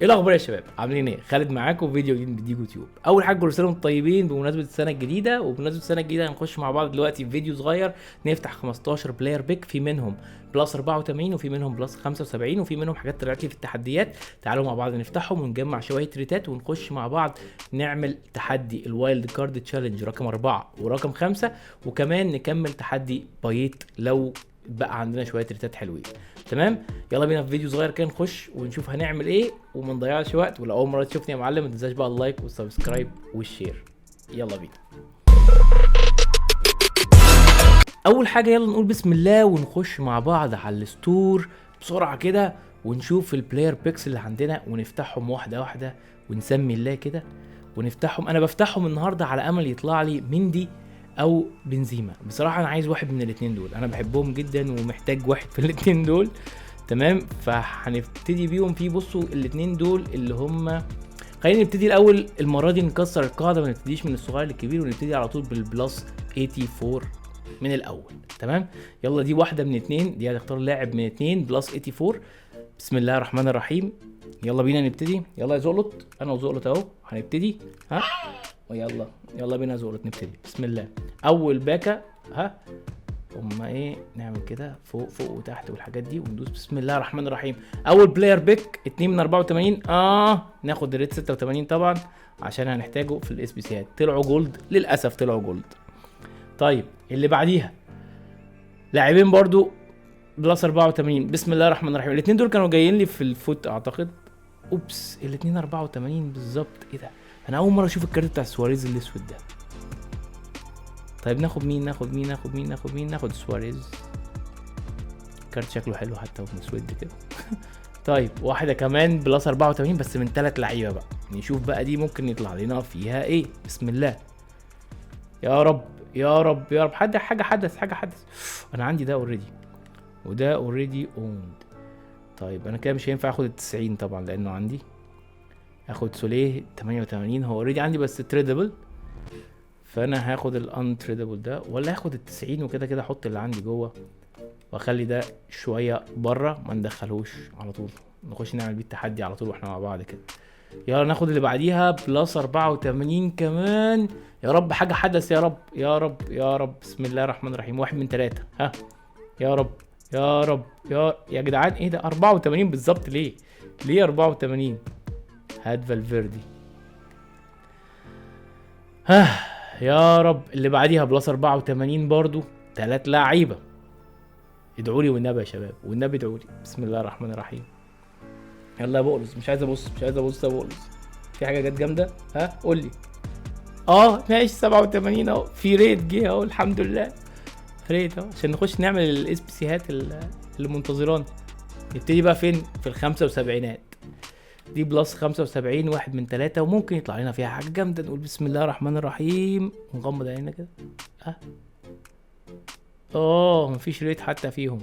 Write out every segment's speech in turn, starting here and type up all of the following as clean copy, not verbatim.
ايه الاخبار يا شباب؟ عاملين ايه؟ خالد معاكم في فيديو جديد من ديجو تيوب. اول حاجه كل سنه وانتم طيبين بمناسبه السنه الجديده، وبمناسبه السنه الجديده هنخش مع بعض دلوقتي في فيديو صغير نفتح 15 بلاير بيك، في منهم بلس 84 وفي منهم بلس 75 وفي منهم حاجات طلعت لي في التحديات. تعالوا مع بعض نفتحهم ونجمع شويه ريتات ونخش مع بعض نعمل تحدي الوايلد كارد تشالنج رقم 4 ورقم 5، وكمان نكمل تحدي بايت لو بقى عندنا شويه ريتات حلوين. تمام، يلا بينا في فيديو صغير كده نخش ونشوف هنعمل ايه وما نضيعش وقت. ولو اول مره تشوفني يا معلم ما تنساش بقى اللايك والسبسكرايب والشير. يلا بينا. اول حاجه يلا نقول بسم الله ونخش مع بعض على الستور بسرعه كده ونشوف البلاير بيكس اللي عندنا ونفتحهم واحده واحده ونسمي الله كده ونفتحهم. انا بفتحهم النهارده على امل يطلع لي مندي او بنزيما. بصراحه انا عايز واحد من الاثنين دول، انا بحبهم جدا ومحتاج واحد في الاثنين دول. تمام، فهنبتدي بيهم. في بصوا الاثنين دول اللي هم، خلينا نبتدي الاول المره دي نكسر القاعده، ما نبتديش من الصغير للكبير ونبتدي على طول بالبلس 84 من الاول. تمام، يلا دي واحده من اتنين، دي هتختار لاعب من اتنين بلس 84. بسم الله الرحمن الرحيم، يلا بينا نبتدي. يلا يا زقلط، انا وزقلط اهو هنبتدي. ها ويلا يلا بينا يا زقلط نبتدي. بسم الله. اول باكه ها هما ايه، نعمل كده فوق فوق وتحت والحاجات دي وندوس. بسم الله الرحمن الرحيم. اول بلاير بيك 2 من 84. ناخد الريت 86 طبعا عشان هنحتاجه في الاس بي سيات. طلعوا جولد للاسف، طلعوا جولد. طيب اللي بعديها لاعبين برضو بلس 84. بسم الله الرحمن الرحيم. الاثنين دول كانوا جايين لي في الفوت اعتقد. اوبس، الاثنين 84 بالظبط. ايه ده، انا اول مره اشوف الكارت بتاع سواريز الاسود ده. طيب ناخد مين ناخد مين ناخد مين ناخد مين ناخد سواريز. كارت شكله حلو حتى ومسود كده. طيب واحده كمان بلس 84 بس من 3 لعيبه بقى، نشوف بقى دي ممكن يطلع لنا فيها ايه. بسم الله يا رب يا رب يا رب. حاجه حدث. انا عندي ده اوريدي وده اوريدي اوند. طيب انا كده مش هينفع اخد ال90 طبعا لانه عندي. اخد سوليه 88 هو اوريدي عندي بس تريدبل، فانا هاخد الان تريدبل ده، ولا هاخد ال90 وكده كده احط اللي عندي جوه واخلي ده شويه بره ما ندخلهوش على طول. نخش نعمل بيه التحدي على طول واحنا مع بعض كده. يلا ناخد اللي بعديها بلس 84 كمان. يا رب حاجه حدث، يا رب يا رب يا رب. بسم الله الرحمن الرحيم. 1 من 3. ها يا رب يا رب يا جدعان. ايه ده 84 بالظبط؟ ليه 84؟ هات فالفيردي. ها يا رب. اللي بعديها بلس 84 برضو 3 لعيبه. ادعوا لي والنبي يا شباب، والنبي ادعوا لي. بسم الله الرحمن الرحيم. يلا يا بقلص، مش عايز ابص يا بقلص. في حاجه جت جامده؟ ها قول لي. ماشي 87 اهو، في ريت جه اهو الحمد لله. ريت اهو عشان نخش نعمل الاس بي سيهات اللي منتظرانا. نبتدي بقى فين؟ في الخمسة وسبعينات. دي بلس 75 1 من 3 وممكن يطلع لنا فيها حاجه جامده. نقول بسم الله الرحمن الرحيم ونغمض عيننا كده. مفيش ريت حتى فيهم.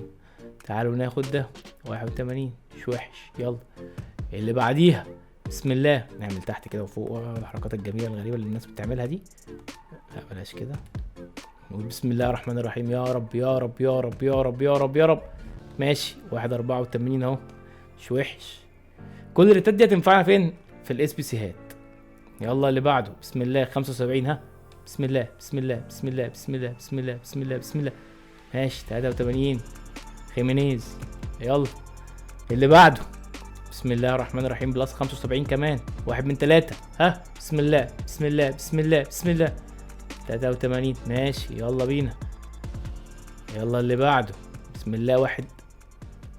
تعالوا ناخد ده 81 مش وحش. يلا اللي بعديها. بسم الله. نعمل تحت كده وفوق الحركات الجميله الغريبه اللي الناس بتعملها دي. لا بلاش كده. نقول بسم الله الرحمن الرحيم. يا رب يا رب يا رب يا رب يا رب يا رب. ماشي 84 اهو مش وحش. كل الريتات دي هتنفعنا فين؟ في الاس بي سي هات. يلا اللي بعده. بسم الله 75. ها بسم الله بسم الله بسم الله بسم الله بسم الله بسم الله بسم الله. ماشي 83 خيمينيز. يلا اللي بعده. بسم الله الرحمن الرحيم. بلس 75 كمان 1 من 3. ها بسم الله بسم الله بسم الله بسم الله 83 ماشي. يلا بينا. يلا اللي بعده. بسم الله 1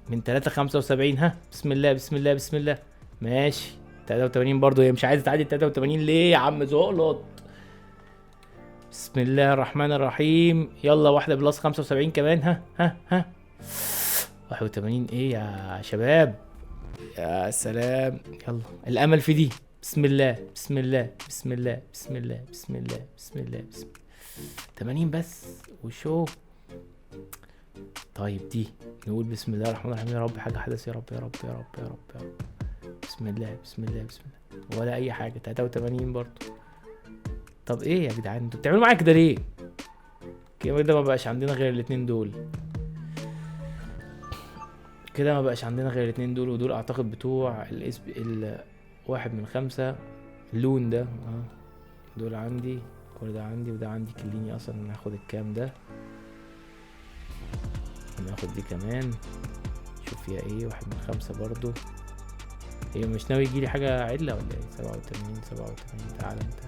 من 3 75. ها بسم الله بسم الله بسم الله ماشي 83 برضو. هي مش عايزه تعدي 83 ليه يا عم زقلط؟ بسم الله الرحمن الرحيم. يلا واحده بلس 75 كمان. ها 81. ايه يا شباب؟ يا سلام. يلا الامل في دي. بسم الله بسم الله بسم الله بسم الله بسم الله بسم الله بسم الله 80 بس وشو. طيب دي نقول بسم الله الرحمن الرحيم. يا رب حاجه حدث، يا رب يا رب يا رب يا رب يا رب. بسم الله بسم الله بسم الله. ولا اي حاجه 83 برضو. طب ايه يا جدعان انتوا بتعملوا معايا كده ليه؟ كده ما بقاش عندنا غير الاثنين دول. كده ما بقاش عندنا غير الاتنين دول، ودول اعتقد بتوع واحد من 5 اللون ده. دول عندي، كل ده عندي وده عندي. كليني اصلا ناخد الكام ده، وناخد دي كمان. شوف فيها ايه، 1 من 5 برضو. هي مش ناوي يجيلي حاجة عدلة ولا ايه؟ 87. تعالى انت.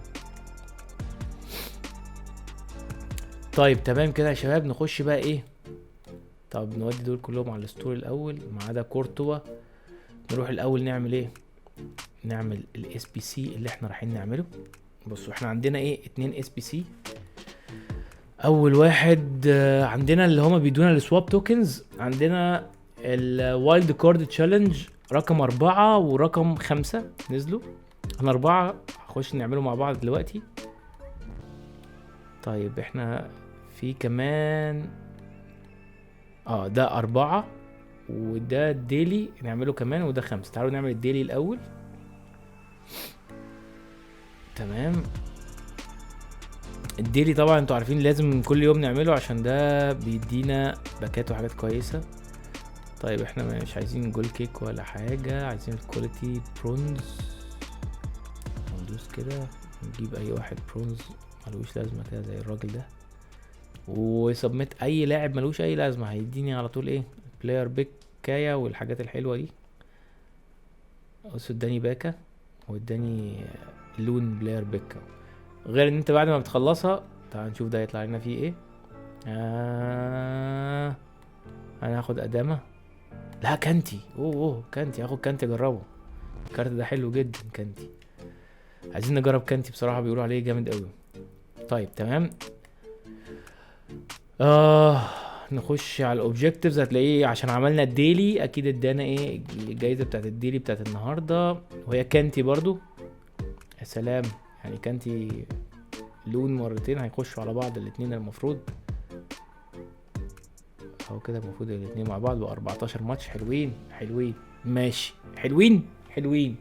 طيب تمام كده يا شباب، نخش بقى ايه. طب نودي دول كلهم على الستور الاول ما عدا كورتوا. نروح الاول نعمل ايه؟ نعمل الاس بي سي اللي احنا رايحين نعمله. بصوا احنا عندنا ايه، 2 اس بي سي. اول واحد عندنا اللي هما بيدونا السواب توكنز. عندنا الوايلد كارد تشالنج رقم 4 ورقم 5 نزلوا. احنا 4 هخش نعمله مع بعض دلوقتي. طيب احنا في كمان ده 4 وده الديلي نعمله كمان، وده 5. تعالوا نعمل الديلي الاول. تمام. الديلي طبعا انتوا عارفين لازم كل يوم نعمله عشان ده بيدينا باكات وحاجات كويسة. طيب احنا مش عايزين جول كيك ولا حاجة، عايزين الكواليتي برونز. ندوس كده نجيب اي واحد برونز ملوش لازمة كده زي الراجل ده، وسبميت اي لاعب ملوش اي لازمة هيديني على طول ايه، بلاير بيكايا والحاجات الحلوة دي. بص اداني باكا واداني لون بلاير بيكا. غير ان انت بعد ما بتخلصها، تعال نشوف ده يطلع لنا فيه ايه. انا هاخد ادامة. لا كانتي. كانتي، هاخد كانتي اجربه. الكارت ده حلو جدا كانتي. عايزين نجرب كانتي بصراحة، بيقولوا عليه جامد قوي. طيب تمام. نخش على الاوبجكتيفز. هتلاقيه عشان عملنا الديلي اكيد ادانا ايه الجايزة بتاعت الديلي بتاعت النهاردة، وهي كانتي برضو. يا سلام، يعني كانتي لون مرتين هيخشوا على بعض الاتنين المفروض. اهو كده المفروض الاتنين مع بعض 14 ماتش. حلوين ماشي، حلوين.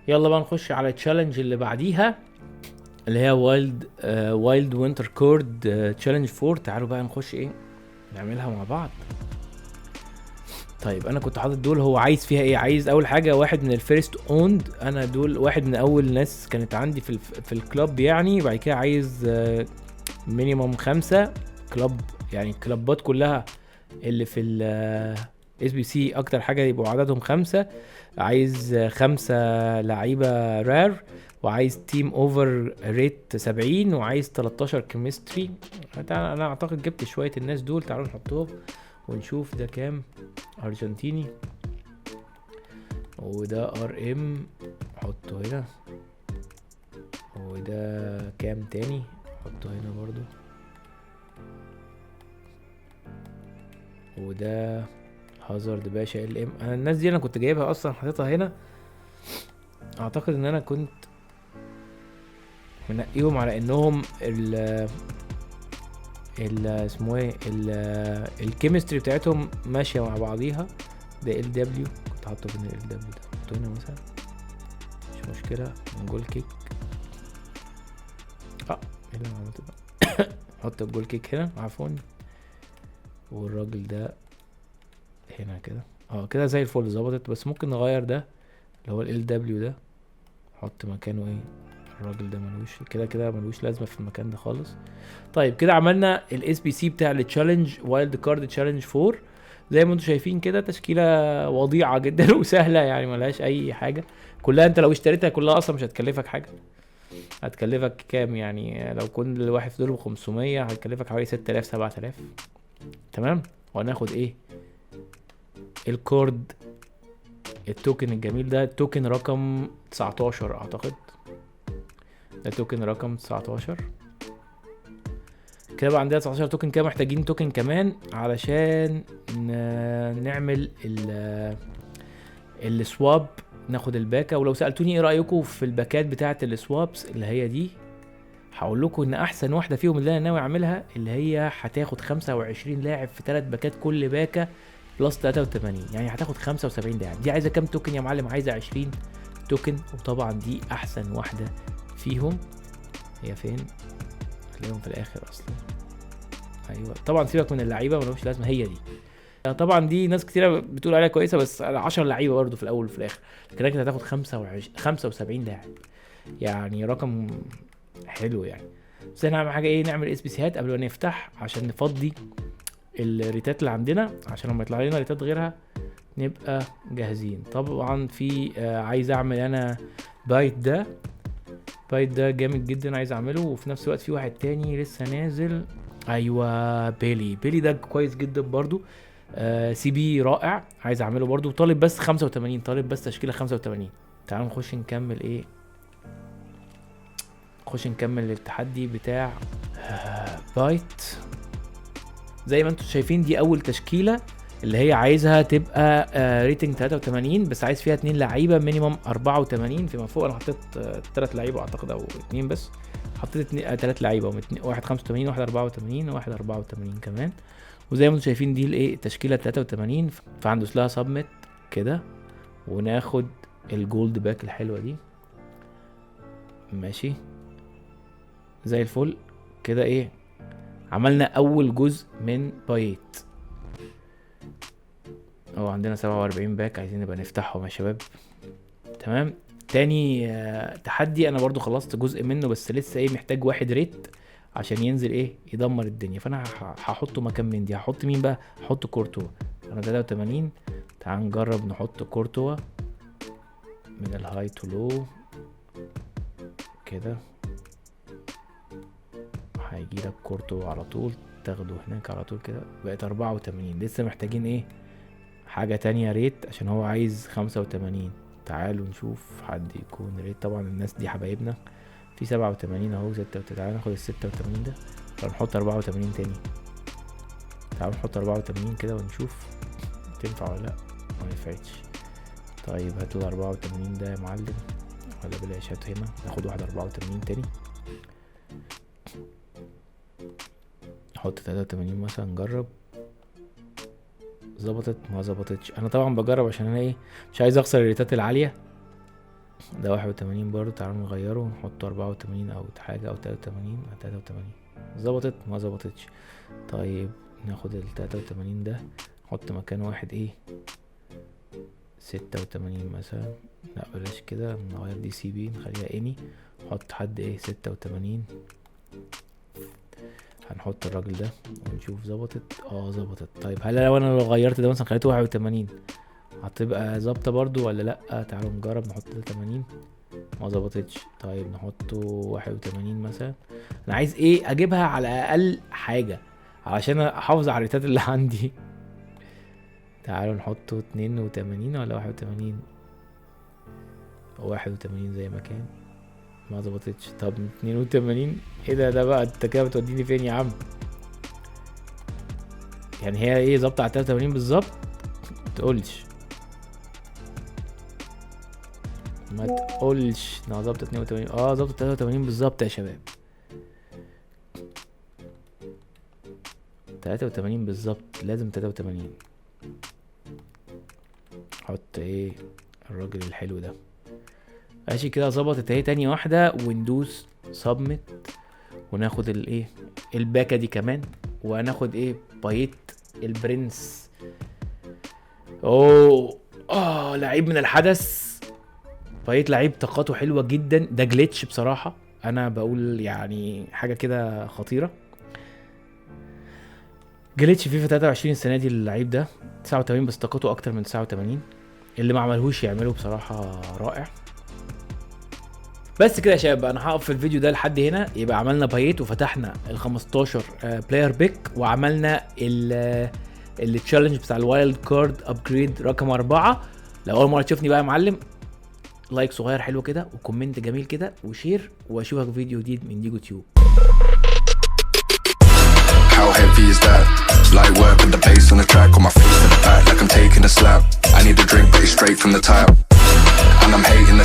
يلا بقى نخش على التشالنج اللي بعديها اللي هي وايلد وينتر كورد تشالنج 4. تعالوا بقى نخش ايه نعملها مع بعض. طيب انا كنت حاطط دول، هو عايز فيها ايه؟ عايز اول حاجه واحد من الفيرست اوند. انا دول واحد من اول ناس كانت عندي في الكلاب يعني. بعد كده عايز مينيمم 5 كلاب، يعني الكلابات كلها اللي في اس بي سي اكتر حاجه يبقوا عددهم 5. عايز 5 لعيبه رار، وعايز تيم اوفر ريت 70، وعايز 13 كيمستري. انا اعتقد جبت شويه الناس دول. تعالوا نحطهم ونشوف ده كام. ارجنتيني، وده ار ام حطه هنا، وده كام تاني حطه هنا برضو، وده هازارد باشا ال ام. انا الناس دي انا كنت جايبها اصلا حاططها هنا. اعتقد ان انا كنت منقيهم على انهم اسمه ايه الكيمستري بتاعتهم ماشيه مع بعضيها. ده ال دبليو كنت حاطه في ال دبليو ده، حطه هنا مثلا مش مشكله. جول كيك ايه اللي انا عملته ده حط الجول كيك هنا عفوا. والراجل ده هنا كده كده زي الفل ظبطت. بس ممكن نغير ده اللي هو ال دبليو ده، حط مكانه ايه الراجل ده. ملوش كده ملوش لازمه في المكان ده خالص. طيب كده عملنا الاس بي سي بتاع التشالنج وايلد كارد تشالنج 4. زي ما انتم شايفين كده تشكيله وضيعه جدا وسهله، يعني ملهاش اي حاجه. كلها انت لو اشتريتها كلها اصلا مش هتكلفك حاجه. هتكلفك كام يعني؟ لو كل واحد في دول 500 هتكلفك حوالي 6000 7000. تمام. وهناخد ايه الكورد التوكن الجميل ده، التوكن رقم 19 اعتقد. ده توكن رقم 19 كده. بقى عندنا 19 توكن كده. محتاجين توكن كمان علشان نعمل السواب، ناخد الباكا. ولو سألتوني ايه رأيكم في الباكات بتاعة السوابس اللي هي دي، هقول لكم ان احسن واحدة فيهم اللي انا ناوي اعملها اللي هي هتاخد 25 لاعب في 3 باكات، كل باكا بلس 83، يعني هتاخد 75 لاعب. دي عايزة كام توكن يا معلم؟ عايزة 20 توكن. وطبعا دي احسن واحدة فيهم. هي فين؟ هتلاقيهم في الاخر اصلا. ايوه طبعا سيبك من اللعيبه ملهمش لازمه. هي دي طبعا دي ناس كتيره بتقول عليها كويسه، بس 10 لعيبه برضه في الاول وفي الاخر، لكن انت هتاخد 75 لاعب، يعني رقم حلو يعني. بس احنا اهم حاجه ايه، نعمل اس بي سيات قبل ما نفتح عشان نفضي الريتات اللي عندنا، عشان لما يطلع لنا ريتات غيرها نبقى جاهزين. طبعا في عايز اعمل انا بايت ده جامد جدا عايز اعمله، وفي نفس الوقت في واحد تاني لسه نازل، ايوه بيلي ده كويس جدا برضو. سي بي رائع عايز اعمله برضو، طالب بس 85، طالب بس تشكيله 85. تعالوا نخش نكمل ايه، نخش نكمل التحدي بتاع بايت. زي ما انتم شايفين دي اول تشكيله اللي هي عايزها تبقى ريتنج 83، بس عايز فيها 2 لعيبه مينيمم 84 فيما فوق. انا حطيت 3 لعيبه اعتقد او 2 بس، حطيت 3 لعيبه، واحد 85 واحد 84 وواحد 84 كمان. وزي ما انتم شايفين دي الايه التشكيله 83، فهندوس لها سبميت كده وناخد الجولد باك الحلوه دي. ماشي زي الفل كده. ايه عملنا اول جزء من بايت. عندنا 47 باك عايزين نبقى نفتحهم يا شباب. تمام. تاني تحدي انا برضو خلصت جزء منه، بس لسه ايه محتاج واحد ريت عشان ينزل ايه يدمر الدنيا، فانا هحطه مكان من دي. هحط مين بقى؟ هحط كورتوا. انا 83. تعال نجرب نحط كورتوا من الهاي تو لو كده، هيجيلك كورتوا على طول، تاخده هناك على طول كده. بقت 84. لسه محتاجين ايه حاجة تانية ريت عشان هو عايز 85. تعالوا نشوف حد يكون ريت. طبعا الناس دي حبايبنا. في 87 اهو، 86. تعالوا ناخد ال 86 ده ونحط 84 تاني. تعالوا نحط 84 كده ونشوف تنفع ولا لا. ما نفعتش. طيب هاتوا ال 84 ده يا معلم، ولا بلاش، هات هنا ناخد واحد 84 تاني. نحط 83 مثلا نجرب. ظبطت ما ظبطتش. انا طبعا بجرب عشان انا ايه مش عايز اخسر الريتات العاليه. ده 81 برضو. تعالوا نغيره ونحط 84 او حاجه او 83. 83 ظبطت ما ظبطتش. طيب ناخد ال 83 ده نحط مكان واحد ايه 86 مثلا. لا بلاش كده، نغير دي سي بي نخليها اني. نحط حد ايه 86. هنحط الراجل ده ونشوف ظبطت. ظبطت. طيب هل لو انا غيرت ده مثلا خليته 81 هتبقى ظابطه برضو ولا لا؟ تعالوا نجرب. نحط 80 ما ظبطتش. طيب نحطه 81 مثلا. انا عايز ايه اجيبها على اقل حاجه عشان احافظ على الريتات اللي عندي. تعالوا نحطه 82 ولا 81. 81 زي ما كان ما ظبطتش. طب 82 ايه ده بقى انت كده بتوديني فين يا عم؟ يعني هي ايه ظابطه على 83 بالظبط؟ متقولش ما تقولش انها ظابطه 82. ظابطه 83 بالظبط يا شباب. 83 بالظبط، لازم 83. حط ايه الراجل الحلو ده. ماشي كده ظبطت اهي. تاني واحده وندوس سبميت وناخد الايه الباكه دي كمان، وهناخد ايه بايت البرنس. لعيب من الحدث. بايت لعيب طاقته حلوه جدا. ده جليتش بصراحه، انا بقول يعني حاجه كده خطيره. جليتش فيفا 23 السنه دي. اللعيب ده 89 بس طاقته اكتر من 89. اللي ما عملهوش يعمله بصراحه رائع. بس كده يا شباب انا هقف في الفيديو ده لحد هنا. يبقى عملنا بايت وفتحنا ال 15 بلاير بيك، وعملنا التشالنج بتاع الوايلد كارد ابجريد رقم 4. لو اول مره تشوفني بقى يا معلم، لايك صغير حلو كده وكومنت جميل كده وشير، واشوفك في فيديو جديد من ديجو تيوب. How heavy is that? Light work with the bass on the track, on my feet to the back like I'm taking a slap. I need a drink but it's straight from the tap.